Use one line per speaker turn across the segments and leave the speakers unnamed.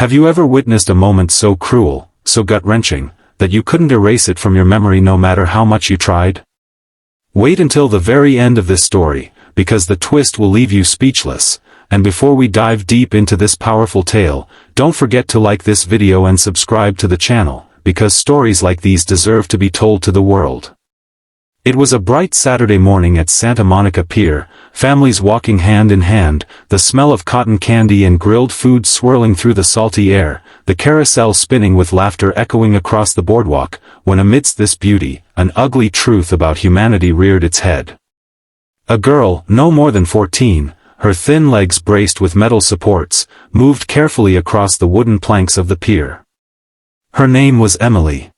Have you ever witnessed a moment so cruel, so gut-wrenching, that you couldn't erase it from your memory no matter how much you tried? Wait until the very end of this story, because the twist will leave you speechless. And before we dive deep into this powerful tale, don't forget to like this video and subscribe to the channel, because stories like these deserve to be told to the world. It was a bright Saturday morning at Santa Monica Pier, families walking hand in hand, the smell of cotton candy and grilled food swirling through the salty air, the carousel spinning with laughter echoing across the boardwalk, when amidst this beauty, an ugly truth about humanity reared its head. A girl, no more than 14, her thin legs braced with metal supports, moved carefully across the wooden planks of the pier. Her name was Emily.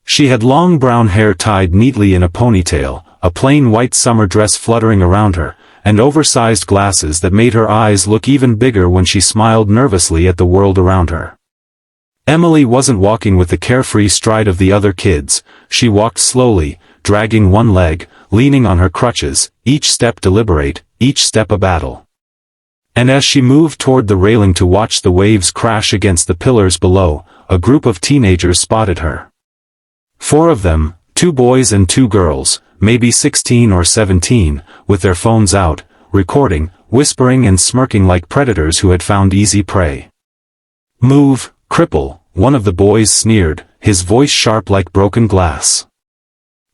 She had long brown hair tied neatly in a ponytail, a plain white summer dress fluttering around her, and oversized glasses that made her eyes look even bigger when she smiled nervously at the world around her. Emily wasn't walking with the carefree stride of the other kids. She walked slowly, dragging one leg, leaning on her crutches, each step deliberate, each step a battle. And as she moved toward the railing to watch the waves crash against the pillars below, a group of teenagers spotted her. 4 of them, 2 boys and 2 girls, maybe 16 or 17, with their phones out, recording, whispering and smirking like predators who had found easy prey. "Move, Cripple," one of the boys sneered, his voice sharp like broken glass.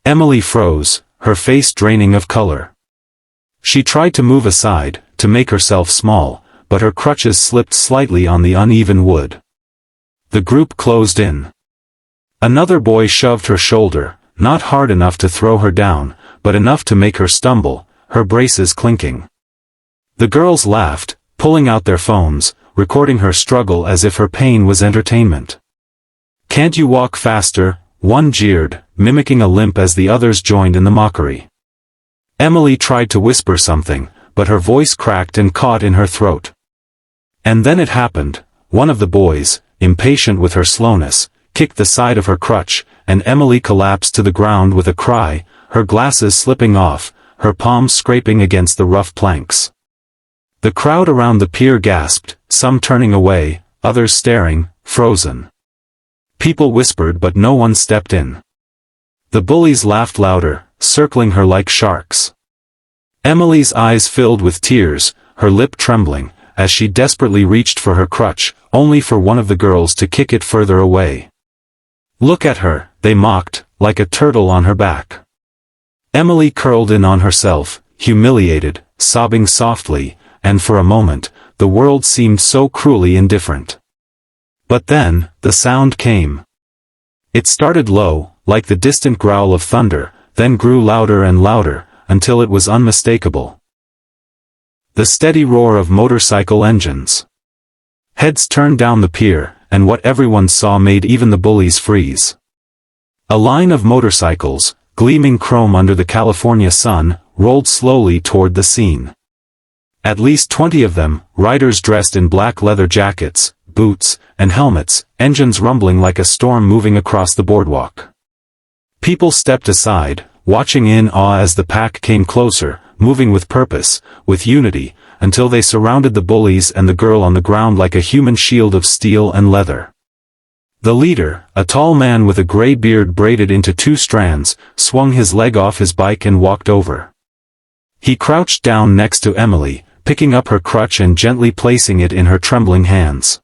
Emily froze, her face draining of color. She tried to move aside, to make herself small, but her crutches slipped slightly on the uneven wood. The group closed in. Another boy shoved her shoulder, not hard enough to throw her down, but enough to make her stumble, her braces clinking. The girls laughed, pulling out their phones, recording her struggle as if her pain was entertainment. "Can't you walk faster?" one jeered, mimicking a limp as the others joined in the mockery. Emily tried to whisper something, but her voice cracked and caught in her throat. And then it happened. One of the boys, impatient with her slowness, kicked the side of her crutch, and Emily collapsed to the ground with a cry, her glasses slipping off, her palms scraping against the rough planks. The crowd around the pier gasped, some turning away, others staring, frozen. People whispered but no one stepped in. The bullies laughed louder, circling her like sharks. Emily's eyes filled with tears, her lip trembling, as she desperately reached for her crutch, only for one of the girls to kick it further away. "Look at her," they mocked, like a turtle on her back. Emily curled in on herself, humiliated, sobbing softly, and for a moment, the world seemed so cruelly indifferent. But then, the sound came. It started low, like the distant growl of thunder, then grew louder and louder, until it was unmistakable. The steady roar of motorcycle engines. Heads turned down the pier, and what everyone saw made even the bullies freeze. A line of motorcycles, gleaming chrome under the California sun, rolled slowly toward the scene. At least 20 of them, riders dressed in black leather jackets, boots, and helmets, engines rumbling like a storm moving across the boardwalk. People stepped aside, watching in awe as the pack came closer, moving with purpose, with unity, until they surrounded the bullies and the girl on the ground like a human shield of steel and leather. The leader, a tall man with a gray beard braided into 2 strands, swung his leg off his bike and walked over. He crouched down next to Emily, picking up her crutch and gently placing it in her trembling hands.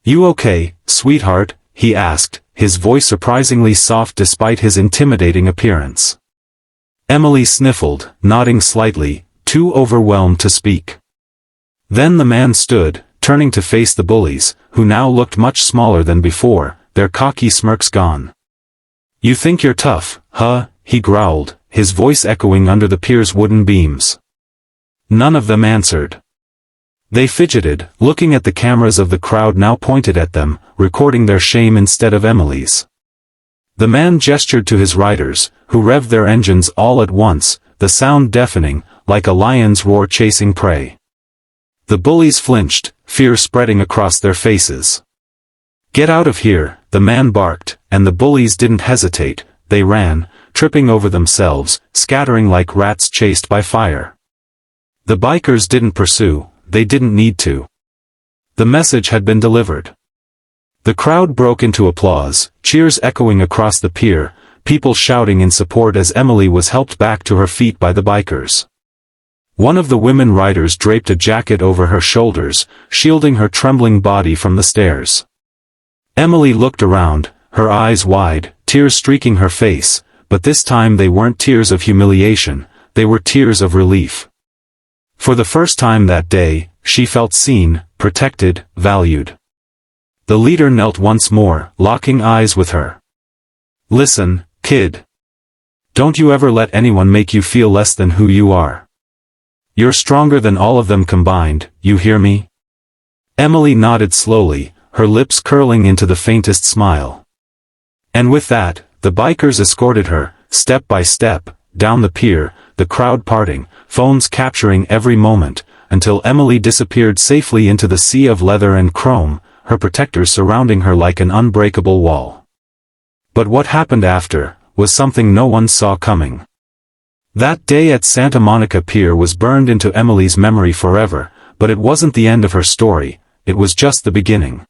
"You okay, sweetheart?" he asked, his voice surprisingly soft despite his intimidating appearance. Emily sniffled, nodding slightly, too overwhelmed to speak. Then the man stood, turning to face the bullies, who now looked much smaller than before, their cocky smirks gone. "You think you're tough, huh?" he growled, his voice echoing under the pier's wooden beams. None of them answered. They fidgeted, looking at the cameras of the crowd now pointed at them, recording their shame instead of Emily's. The man gestured to his riders, who revved their engines all at once, the sound deafening, like a lion's roar chasing prey. The bullies flinched, fear spreading across their faces. "Get out of here," the man barked, and the bullies didn't hesitate, they ran, tripping over themselves, scattering like rats chased by fire. The bikers didn't pursue, they didn't need to. The message had been delivered. The crowd broke into applause, cheers echoing across the pier, people shouting in support as Emily was helped back to her feet by the bikers. One of the women riders draped a jacket over her shoulders, shielding her trembling body from the stairs. Emily looked around, her eyes wide, tears streaking her face, but this time they weren't tears of humiliation, they were tears of relief. For the first time that day, she felt seen, protected, valued. The leader knelt once more, locking eyes with her. "Listen, kid. Don't you ever let anyone make you feel less than who you are. You're stronger than all of them combined, you hear me?" Emily nodded slowly, her lips curling into the faintest smile. And with that, the bikers escorted her, step by step, down the pier, the crowd parting, phones capturing every moment, until Emily disappeared safely into the sea of leather and chrome, her protectors surrounding her like an unbreakable wall. But what happened after, was something no one saw coming. That day at Santa Monica Pier was burned into Emily's memory forever, but it wasn't the end of her story, it was just the beginning.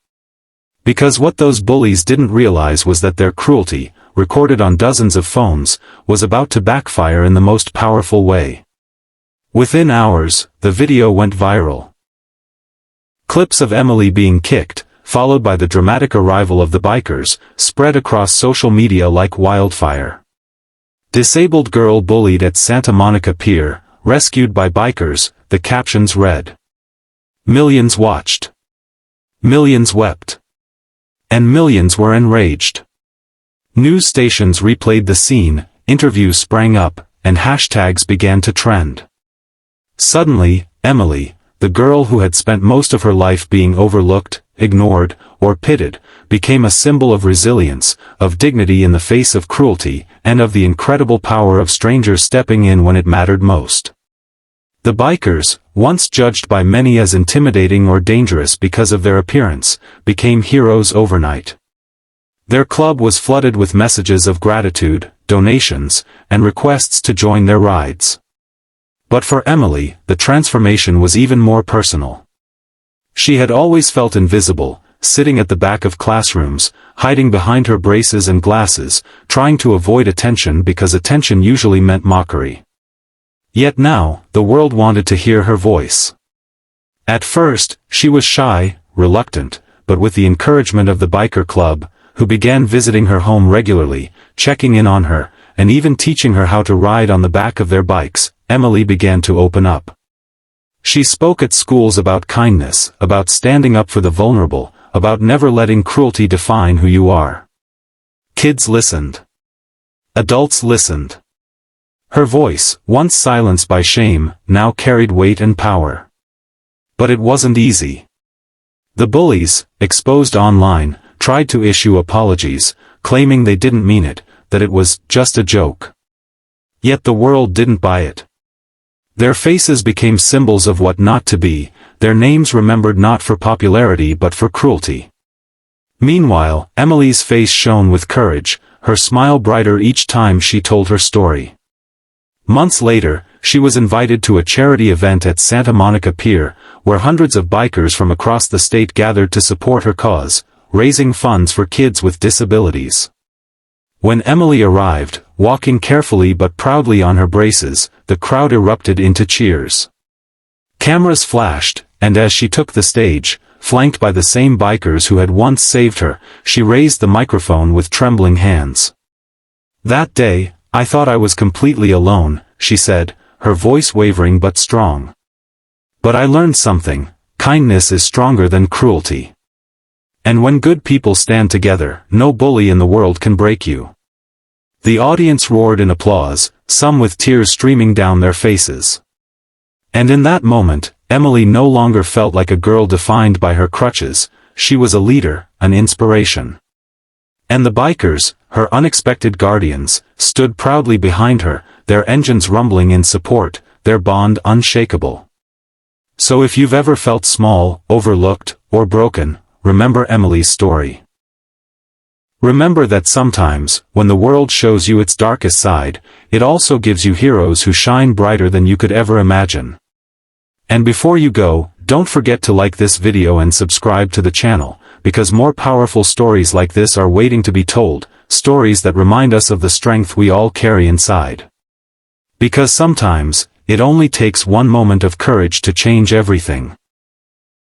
Because what those bullies didn't realize was that their cruelty, recorded on dozens of phones, was about to backfire in the most powerful way. Within hours, the video went viral. Clips of Emily being kicked, followed by the dramatic arrival of the bikers, spread across social media like wildfire. "Disabled girl bullied at Santa Monica Pier, rescued by bikers," the captions read. Millions watched. Millions wept. And millions were enraged. News stations replayed the scene, interviews sprang up, and hashtags began to trend. Suddenly, Emily, the girl who had spent most of her life being overlooked, ignored, or pitted, became a symbol of resilience, of dignity in the face of cruelty, and of the incredible power of strangers stepping in when it mattered most. The bikers, once judged by many as intimidating or dangerous because of their appearance, became heroes overnight. Their club was flooded with messages of gratitude, donations, and requests to join their rides. But for Emily, the transformation was even more personal. She had always felt invisible, sitting at the back of classrooms, hiding behind her braces and glasses, trying to avoid attention because attention usually meant mockery. Yet now, the world wanted to hear her voice. At first, she was shy, reluctant, but with the encouragement of the biker club, who began visiting her home regularly, checking in on her, and even teaching her how to ride on the back of their bikes, Emily began to open up. She spoke at schools about kindness, about standing up for the vulnerable, about never letting cruelty define who you are. Kids listened. Adults listened. Her voice, once silenced by shame, now carried weight and power. But it wasn't easy. The bullies, exposed online, tried to issue apologies, claiming they didn't mean it, that it was just a joke. Yet the world didn't buy it. Their faces became symbols of what not to be, their names remembered not for popularity but for cruelty. Meanwhile, Emily's face shone with courage, her smile brighter each time she told her story. Months later, she was invited to a charity event at Santa Monica Pier, where hundreds of bikers from across the state gathered to support her cause, raising funds for kids with disabilities. When Emily arrived, walking carefully but proudly on her braces, the crowd erupted into cheers. Cameras flashed, and as she took the stage, flanked by the same bikers who had once saved her, she raised the microphone with trembling hands. "That day, I thought I was completely alone," she said, her voice wavering but strong. "But I learned something: kindness is stronger than cruelty. And when good people stand together, no bully in the world can break you." The audience roared in applause, some with tears streaming down their faces. And in that moment, Emily no longer felt like a girl defined by her crutches, she was a leader, an inspiration. And the bikers, her unexpected guardians, stood proudly behind her, their engines rumbling in support, their bond unshakable. So if you've ever felt small, overlooked, or broken, remember Emily's story. Remember that sometimes, when the world shows you its darkest side, it also gives you heroes who shine brighter than you could ever imagine. And before you go, Don't forget to like this video and subscribe to the channel, because more powerful stories like this are waiting to be told, stories that remind us of the strength we all carry inside. Because sometimes, it only takes one moment of courage to change everything.